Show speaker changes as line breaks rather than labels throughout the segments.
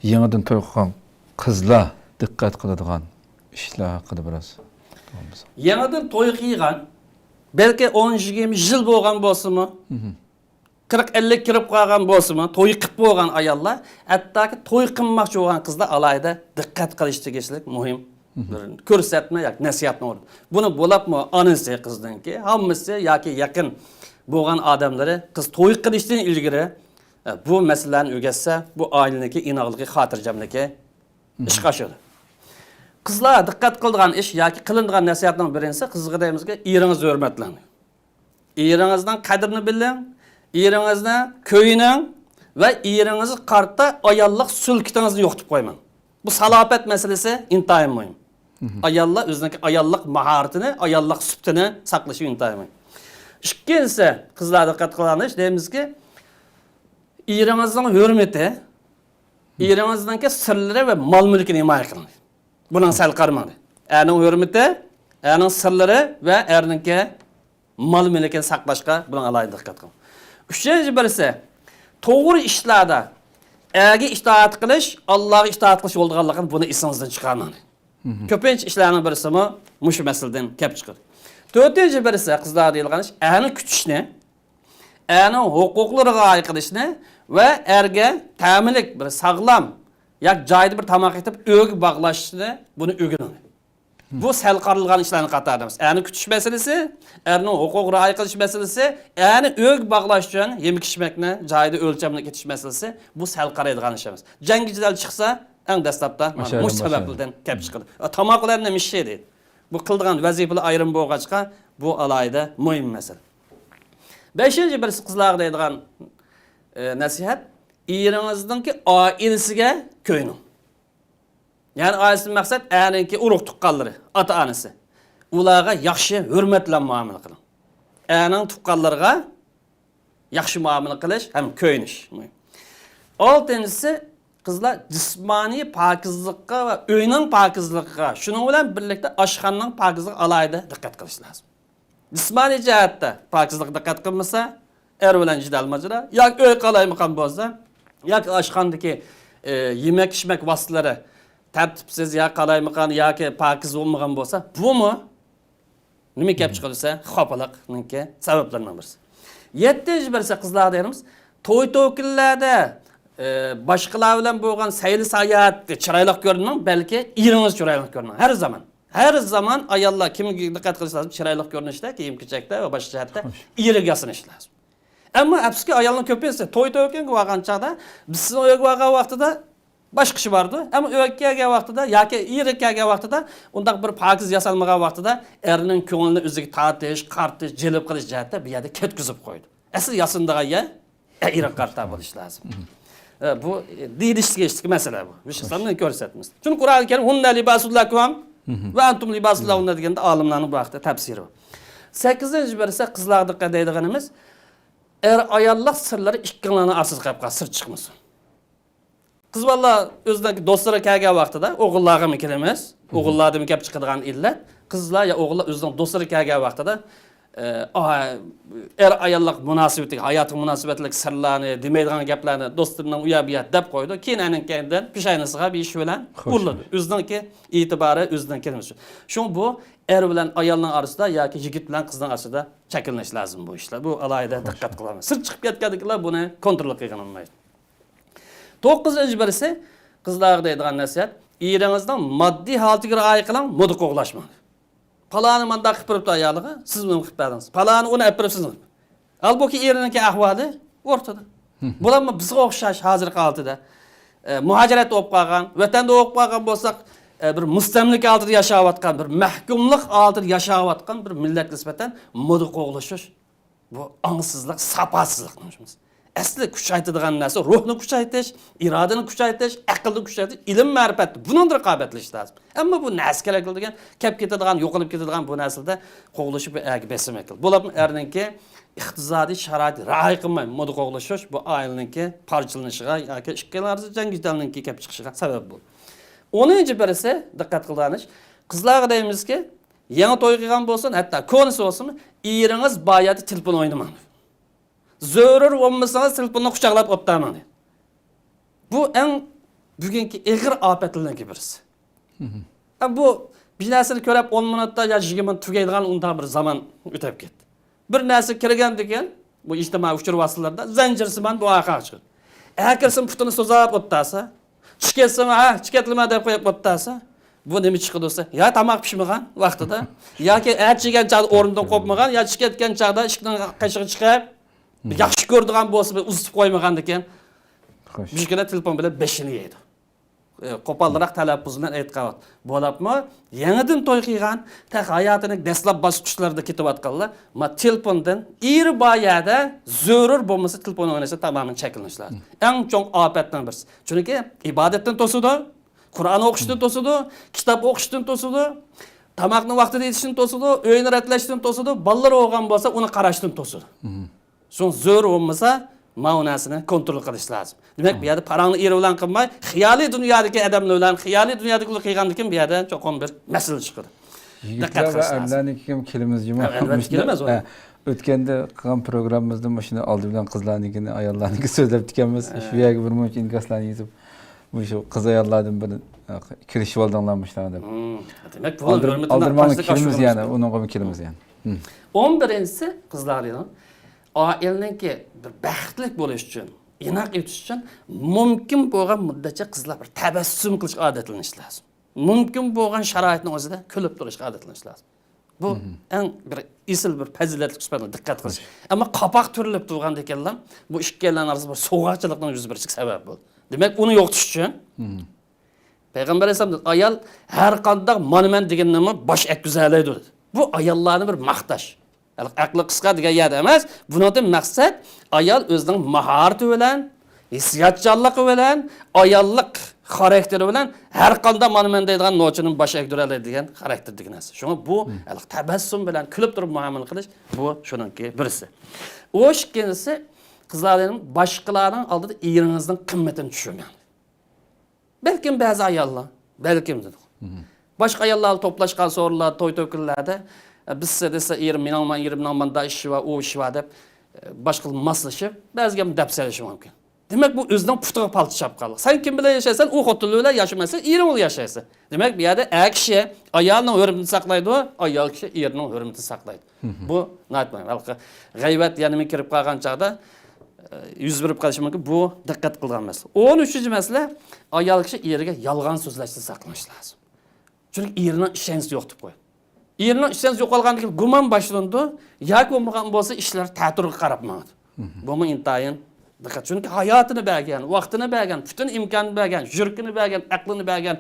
Yanıdan toy qilgan qizlar diqqat qiladigan ishlar haqida biroz.
Yanıdan toy qilgan belki 10-20 yil bo'lgan bo'lsa-mi? 40-50 kirib qolgan bo'lsa-mi? Toy qilib bo'lgan ayollar, hattoki toy qilmoqchi bo'lgan qizlar alayda diqqat qilish tegishlik muhim. Ko'rsatma yoki nasihatni o'rdi. Buni bo'lapmi onasi qizdanki, hammasi yoki yaqin bo'lgan odamlari qiz to'y qilishdan ilgari bu masalani o'rgatsa, bu oilaniki inoqligi, xotirjamligi ish qo'shadi. Qizlar diqqat qiladigan ish yoki qilinadigan nasihatning birinchisi qizga deymizki, eringizni hurmatlang. Eringizning qadrini biling, eringizni ko'yining va eringizni qarta ayollik sulkitingizni yo'qotib qo'ymang. Bu salofat masalasi intayin muhim. Ayollar o'zining ayollik mahoratini, ayollik subtini saqlashi intayin muhim. Ikkinchisi, qizlar diqqat qiladigan deymizki, eringizning hurmati, eringizning sirlari va mol-mulkini himoya qiling. Bundan sal qarmang. Erning hurmati, erning sirlari va erning mol-mulkini saqlashga bundan alohida diqqat qiling. Uchinchi birisi, to'g'ri ishlarda erga itoat qilish, Allohga itoat qilish bo'lganligini buni esingizdan chiqarmang. Ko'pincha ishlarning birisi mushu masaladan kelib chiqadi. To'rtinchi birisi qizlar deyilgan ish, erni kutishni, erning huquqlariga rioya qilishni va erga ta'minlik bir sog'lom yoki joyda bir tamoq etib o'g'ib bog'lashni buni o'rganing. Bu sal qarilgan ishlarning qatorida. Erni kutish masalasi, erning huquqiga rioya qilish masalasi, erni o'g'ib bog'lash uchun yemek-ichmakni joyida o'lchamli ketish masalasi bu sal qaraydigan ish emas. Jangichilar chiqsa, eng dastlabda mush sabablardan kelib chiqadi. Tamoqlarni mishshi deydi. Bu qildigan vazifalar ayrim bo'lg'achqa bu alayda muhim masala. 5-chi birisi qizlarga deydigan nasihat, eringizningki oilasiga ko'yining. Ya'ni oilasining maqsad eriningki urug' tuqqanlari, ota-onasi. Ularga yaxshi hurmat bilan muomala qiling. Erning tuqqanlarga yaxshi muomala qilish ham ko'yinish. 6-si qizlar jismoniy pokizlikka va uyning pokizligiga, shuning bilan birlikda oshxonaning pokizligiga alohida diqqat qilish lozim. Jismoniy jihatda pokizlikka diqqat qilmasa, er bilan jidal majra, yoki uy qalaymiqan bo'lsa, yoki oshxonadagi yemek-ichmak vositalari tartibsiz yoki qalaymiqan yoki pokiz bo'lmagan bo'lsa, bumi nima kelib chiqarsa, xafalikning sabablaridan birisi. 7-chi birisi qizlar deymiz, to'y-to'kinlarda boshqalar bilan bo'lgan sayli sayohatda chiroyli ko'rinmang, balki eringiz chiroyli ko'rinmang. Har zaman ayollar kimga diqqat qilish lozim? Chiroyli ko'rinishda, kiyim-kechakda va boshqa jihatda eriga yasinish lozim. Ammo afsuski ayolning ko'pincha to'y-to'kinga bo'lgan chaqda, bizning uyga bo'lgan vaqtida boshqa kishi bordi. Ammo uyga kelgan vaqtida yoki eriga kelgan vaqtida undaq bir pokiz yasalmagan vaqtida erning ko'nglini o'ziga tortish, qartish, jilib qilish jihatda bu yerda ketkizib qo'ydi. Asl yasindigan eri qarta bo'lish lozim. Bu deyilishlik masala bu. Islomdan ko'rsatamiz. Chunki Qur'on Karim "Hunna libasullakum va antum libasulahunna" deganda olimlarning bu haqda tafsiri bor. 8-chi birisi qizlarga diqqat deydiganimiz, ayollik sirlari ikkilarning orasida qolib qolsa, sir chiqmasin. Qiz bola o'zidagi do'stlari kelgan vaqtida o'g'illarga emas, o'g'illardan kelib chiqadigan illat, qizlar ya o'g'illar o'zining do'stlari kelgan vaqtida ayollik munosabati, hayot munosabatlik sirlarni, demaydigan gaplarni do'stlarining uya-buya deb qo'ydi. Keyin aninkaydan pishaynasiga bir ish bilan urildi. O'zininki e'tibori o'zidan kelmas. Shu bu bilan ayolning orasida yoki yigit bilan qizning orasida chekinish lozim bu ishlar. Bu alohida diqqat qilamiz. Sir chiqib ketganliklar buni kontrol qilgan olmaydi. 9-chi birisi qizlarga deydigan nasihat, eringizning moddiy holatiga rioya qiling, moda qo'g'lashmang. Palani manda qilib turibdi ayoliga, siz uni qilib berdingiz. Palani uni apiribsiz. Albuki erining ahvoli o'rtada. Bular bizga o'xshash hozirgi holatida muhojirat bo'lib qolgan, vatanda bo'lib qolgan bo'lsak, bir mustamlik altida yashayotgan, bir mahkumlik altida yashayotgan bir millat nisbatan moda qo'g'lashish bu angsizlik, saposizlik deymiz. Asli kuchaytiradigan narsa ruhni kuchaytirish, irodani kuchaytirish, aqlni kuchaytirish, ilm ma'rifatni bundan raqobatlash lozim. Ammo bu narsa kerak bo'lgan, kelib ketadigan, yo'qolib ketadigan bu narsalarda qo'g'lashib agibasam ekan. Bular erningki iqtisodiy sharoit rioya qilmay moda qo'g'lashish bu oilaningki parchalanishiga yoki ikkalar orasida jangitalninki kelib chiqishiga sabab bo'ldi. 10-chi birisi diqqat qilganish, qizlarga deymizki, yangi to'y qilgan bo'lsin, hatto ko'nisi bo'lsin, eringiz bayati telefon o'ynamang. Zarur olmasanız telefonla quchoqlab o'tdaman. Bu eng bugungi ig'ir ofatlardan birisi. Bu bir narsani ko'rib 10 minutda yo 20 minut tugaydigan undan bir zaman o'tib ketdi. Bir narsa kirgan degan bu ijtimoiy uchur vositalarida zanjirsimon bu voqea chiqdi. Akirsin putini so'zab o'tdasa, chiqetsin, chiqetlima deb qo'yib o'tdasa, bu nima chiqdi desa, ya tamoq pishmagan vaqtida, yoki achigan chaqda o'rnidan qopmagan, yo chiqetgan chaqda ishdan qashig'i chiqib, yaxshi ko'rdigan bo'lsa, uzib qo'ymagan ekan.
Xo'sh.
Bizgina telefon bilan beshini yeydi. Qo'polroq talaffuz bilan aytgan bo'libmi? Yangidan to'y qilgan, ta hayotining dastlab bosqichlarida ketayotganlar, ma telefondan iri boyada zarur bo'lmasa telefon o'ynasa tamoman cheklanish lozim. Eng chong ofatdan birisi. Chunki ibodatdan to'sidi, Qur'on o'qishdan to'sidi, kitob o'qishdan to'sidi, tamoqni vaqtida yetishdan to'sidi, o'yinni ratlashdan to'sidi, bolalar o'g'an bo'lsa uni qarashdan to'sidi. So'ng zarur bo'lmasa ma'nasini kontrol qilish lozim. Demak, bu yerda parangni eri bilan qilmay, xiyoliy dunyodagi odamlar bilan, xiyoliy dunyodagi qilgandan bu yerda cho'qon bir masala chiqadi.
Yigitlar va ayollarniki ham kelimiz juma.
Albatta kelamiz.
O'tganda qilgan programmamizda mashina oldi bilan qizlarnikini, ayollarniki so'zlab ekanmiz. Shu yerga bir muncha inkaslarni yozib, bu shu qiz ayollardan biri kirishib oldinglarmishlar deb.
Demak, bu
oldirmani kelimiz yana, unga kelimiz yana.
11-si qizlarning oilaniki bir baxtli bo'lish uchun, inoq etish uchun mumkin bo'lgan muddatcha qizlar bir tabassum qilish odatlanish lozim. Mumkin bo'lgan sharoitning o'zida kulib turishga odatlanish lozim. Bu eng bir isil bir fazilatli sifatga diqqat qilish. Ammo qapoq turilib turgan ekanlar, bu ikkilar orasida bir so'g'achilikning yuz berishiga sabab bo'ldi. Demak, uni yo'qotish uchun Payg'ambar alayhisalom ayol har qanday monument degan nima bosh akkuzalaydi dedi. Bu ayollarni bir maqtash. Aqli qisqa degan yerda emas, bundan maqsad ayol o'zining mahorati bilan, hissiyotchanligi bilan, ayollik xarakteri bilan har qanday monument deydigan nochining bosh akkuzalaydi degan xarakter degan narsa. Shunga bu tabassum bilan kulib turib muomala qilish bu shuningki birisi. O ikkinchisi qizlarning boshqalarning oldida eringizning qimmatini tushirgan. Balkim ba'zi ayollar, balkim dedi. Boshqa ayollar to'plashgan so'rlar, to'y to'kinlarda biz desa erim menman da ish va u ish va deb boshqa moslashib, ba'ziga deb selishi mumkin. Demak, bu o'zining putiga palti chapqanlik. Sen kim bilan yashaysan, u xotin bilan yashamasa, ering bilan yashaysan. Demak, bu yerda kishi ayolning hurmatini saqlaydi, ayol kishi erining hurmatini saqlaydi. Bu naytmayman. Balki g'aybat yana kirib qolgan chaqda yuz berib qolishi mumkin. Bu diqqat qilgan masala. 13-masala ayol kishi eriga yolg'on so'zlashdan saqlanish lozim. Chunki erining ishonchi yo'q deb qo'yadi. Erining ishonchi yo'qolgandan keyin gumon boshlandi, yoki bo'lmagan bo'lsa ishlar ta'tirga qarab maqdi. Bu intayin diqqat. Chunki hayotini bergan, vaqtini bergan, butun imkonini bergan, yurkini bergan, aqlini bergan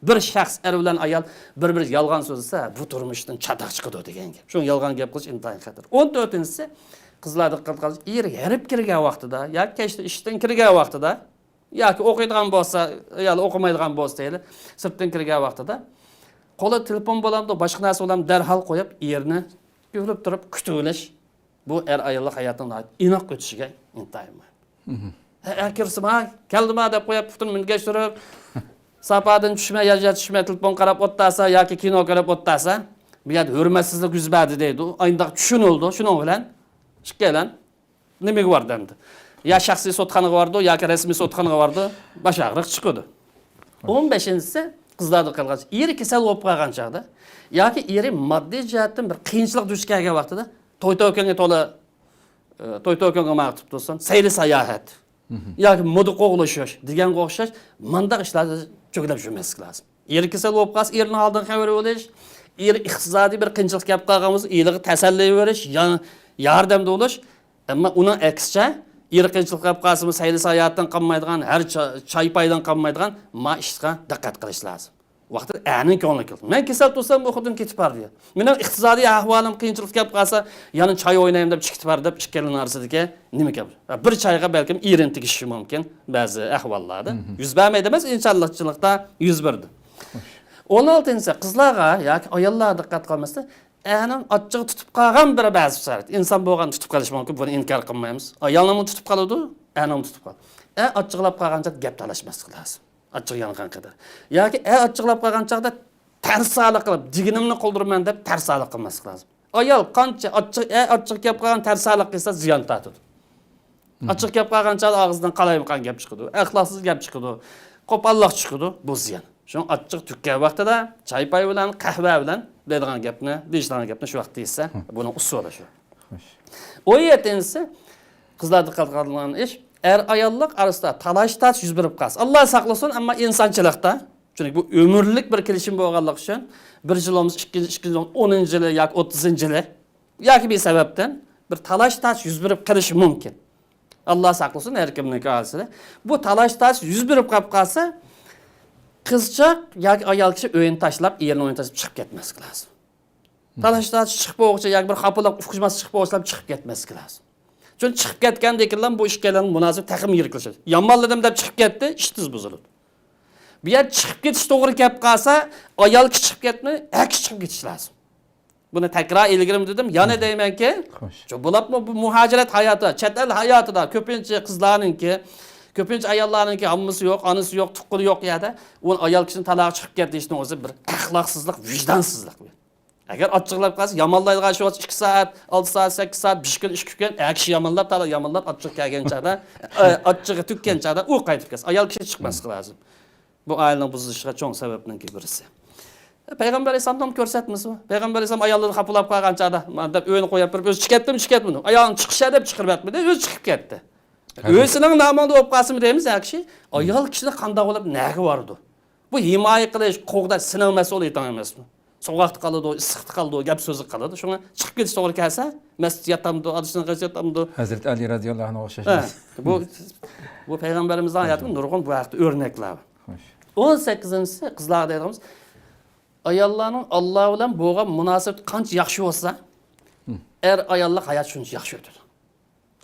bir shaxs er bilan ayol bir yolg'on so'zlasa, bu turmushdan chatoq chiqadi degan gap. Shu yolg'on gap qilish intayin xatar. 14-si qizlar diqqat qilish, er yarib kirgan vaqtida yoki kechda ishdan kirgan vaqtida yoki o'qiydigan bo'lsa, ayol o'qimaydigan bo'lsa, sirtdan kirgan vaqtida qo'li telefon bo'lamdi, boshqa narsa bo'lamdi, darhol qo'yib, erni ko'rib turib kutilish bu er ayollik hayotining inoq o'tishiga intayin. Akirsim, keldima deb qo'yib, putun mingashtirib, sapadan tushmay, tushmay telefon qarab o'tdasa yoki kino ko'rib o'tdasa, bu yerda hurmatsizlik yuz berdi deydi. Ayndaq tushunildi, shuning bilan chiqqan nimaga bor demdi. Ya shaxsiy sotxonaga bordi, yoki rasmiy sotxonaga bordi, bosh og'riq chiqdi. 15-si qizlarni qilgan. Eri kasal bo'lib qolgan chaqda yoki eri moddiy jihatdan bir qiyinchilik duch kelgan vaqtida to'y-to'kinga to'la to'y-to'kinga maqtib tursin, sayli sayohat yoki moda qo'g'lishish deganga o'xshash mandaq ishlarni cho'klab yurmaslik lozim. Eri kasal bo'lib qolsa, erning oldidan xabar olish, eri iqtisodiy bir qiyinchilik kelib qolgan bo'lsa, eliga tasalli berish, yordamda bo'lish, ammo uning aksicha eri qiyinchilik kelib qolsa, sayli sayohatdan qolmaydigan, har choy paydan qolmaydigan ma ishga diqqat qilish lozim. Vaqtida a'ning ko'ngli keldi. Men kasal tursam, bu xudin ketib bordi. Mening iqtisodiy ahvolim qiyinchilik kelib qolsa, yana choy o'ynayman deb chiqib bordi deb chiqqanlar orasidagi nima gap? Bir choyga balkim erin tegishi mumkin ba'zi ahvollarda. Yuz bermaydi emas, insoniyatchilikda yuz berdi. 16-si qizlarga yoki ayollarga diqqat qilmasda, a'ning ochiq tutib qolgan bir ba'zi sharoit. Inson bo'lgan tutib qolish mumkin, buni inkor qilmaymiz. Ayolning tutib qoladi, a'ning tutib qoladi. Ochiqlab qolgancha gap talashmaslik lozim. Ochiq yangan qadar. Yoki ochiqlab qolgan chaqda tarsalik qilib, diginimni qo'ldirman deb tarsalik qilmaslik lozim. Ayol qancha ochiq gap qilgan tarsalik qilsa ziyon tortadi. Ochiq gap qilgan chaqda og'zidan qalaymiqan gap chiqadi, axloqsiz gap chiqadi. qo'pollik chiqadi, bu ziyon. Shuni ochiq tukkan vaqtida choy pay bilan, qahva bilan deydigan gapni shu vaqtda esa, buni usuli shu.
Xo'sh.
O yetinsi qizlar diqqat qiladigan ish, ayollik orasida talash-tash yuz berib qolsa. Alloh saqlasin, ammo insonchilikda, chunki bu umrlik bir kelishim bo'lganligi uchun 1 yilimiz 2 yil 10-yili yoki 30-yili yoki bir sababdan bir talash-tash yuz berib qolishi mumkin. Alloh saqlasin har kimning oilasida. Bu talash-tash yuz berib qolsa, qizchaq yoki ayol kishi o'yin tashlab, erini o'yin tashlab chiqib ketmaslik lozim. Talash-tash chiqib bo'lguncha yoki bir xafalık uqishmas chiqib bo'lsa chiqib ketmaslik lozim. Chunki chiqib ketgandan keyin bu ishkalarning munosib taqim yirqilishadi. Yomonladim deb chiqib ketdi, ish tiz buziladi. Bu yer chiqib ketish to'g'ri kelib qolsa, ayol kishi chiqib ketmay, aks chiqib ketish lozim. Buni takrar ilgirim dedim. Yana deymanki, bo'lapmi bu muhojirat hayoti, chet el hayotida ko'pincha qizlarningki, ko'pincha ayollarningki hammasi yo'q, onasi yo'q, tuqquli yo'q yerda, u ayol kishining taloq chiqib ketishning o'zi bir axloqsizlik, vijdonsizlik. Agar ochiqlab qolsa, yomonlaydigan shu 2 soat, 6 soat, 8 soat, 5 kun ish kutgan, kishi yomonlab, yomonlab ochiq kelgan chaqda, ochiqga tukkan chaqda u qaytib kelsa, ayol kishi chiqmaslik lozim. Bu oilaning buzilishiga cho'ng sababning birisi. Payg'ambar alayhisalom ko'rsatmisi. Payg'ambar alayhisalom ayollarni xapulab qolgan chaqda, deb o'yini qo'yib turib, o'zi chiqatdimi? Ayolning chiqishi deb chiqirmatmidi, o'zi chiqib ketdi. O'zining nomida o'p qasimi deymiz, kishi ayol kishini qanday bo'lib naga bordi. Bu himoya qilish, qo'g'da sinov mas'uliyati emasmi? Soğukta kaldı, ısıqda kaldı, gap sözü kaldı. Şuna çıkıp getiş doğru kelse, mescid yatamdı, adışına karşı yatamdı.
Hazreti Ali radıyallahu anh'a oxşaşmaz.
Bu Peygamberimizden hayatının nurgun bu ayakta örnekler. 18-si qızlar deydiğimiz, ayollarning Alloh bilan bo'lgan munosabat qancha yaxshi bo'lsa, ayollar hayot shuncha yaxshi o'tadi.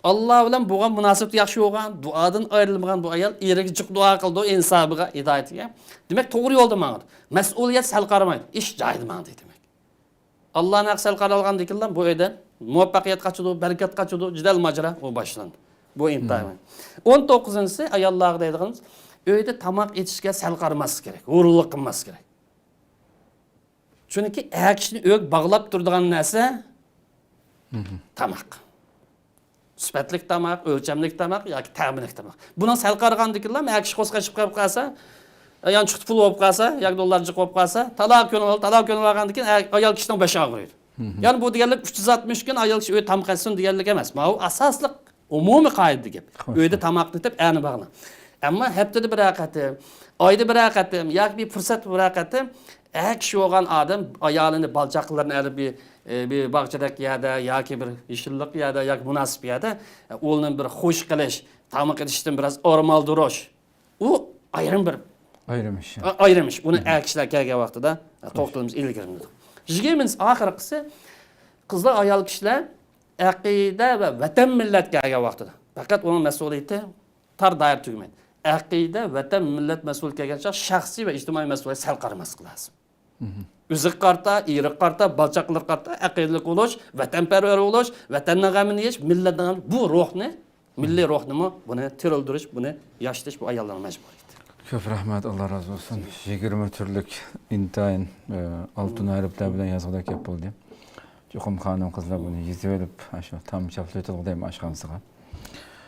Alloh bilan bo'lgan munosabat yaxshi bo'lgan, duodan ayrilmagan bu ayol eriga jiq duo qildi, insobiga, hidoyatiga. Demak, to'g'ri yo'lda mangdi. Mas'uliyat sal qaramaydi, ish joyida mangdi demak. Allohning sal qaralgandan keyin bu yerdan muvaffaqiyat qochadi, barakat qochadi, jidal majra u boshlandi. Bu imtihon. 19-si ayollar deydiğimiz, uyda tamoq etishga sal qaramaslik kerak, o'rinlik qilmaslik kerak. Chunki kishini o'q bog'lab turadigan narsa tamoq. Sifatlik tamoq, o'lchamlik tamoq yoki ta'minlik tamoq. Buni sal qaragandan keyin kishi qo'zqashib qolib qolsa, ayol chiqib pul olib qolsa, yoki dollar chiqib olib qolsa, taloq ko'nib olgandan keyin ayol kishining boshi og'riydi. Ya'ni bu deganlik 360 kun ayol kishi o'y tamoq qilsin deganlik emas. Bu asosli umumiy qoida gap. Uyda tamoqni deb a'ni bog'la. Ammo haftada bir vaqtim, oyda bir vaqtim, yoki bir fursat bir vaqtim, kishi bo'lgan odam ayolini balchaqlarni olib bir bog'chadak yerda yoki bir yeshillik yerda yoki munosib yerda o'lni bir xush qilish, tamoq edishdan biroz o'rmaldirish. U ayrim ish. Ayrim ish. Uni kishilar kelgan vaqtida to'xtalamiz ilgari. 20 oxirgisi qizlar ayol kishilar aqida va vatan millat kelgan vaqtida. Faqat uning mas'uliyati tar doir tugmaydi. Aqida, vatan, millat mas'ul kelgancha shaxsiy va ijtimoiy mas'uliyat sal qaramaslik lozim. O'zi qarta, iri qarta, balchaqlar qarta, aqidalik bo'lish, vatanparvar bo'lish, vatanning g'amini yeyish, millatning bu ruhni, milliy ruhni buni terildirish, buni yashirish bu ayollarning majburiyati.
Ko'p rahmat, Alloh razı olsun. 20 turlik intayin altın harflar bilan yozilgan gap bo'ldi. Cho'qim xonim qizlar buni yezib olib, shu tam chaflayotgan deyman ashxonasiga.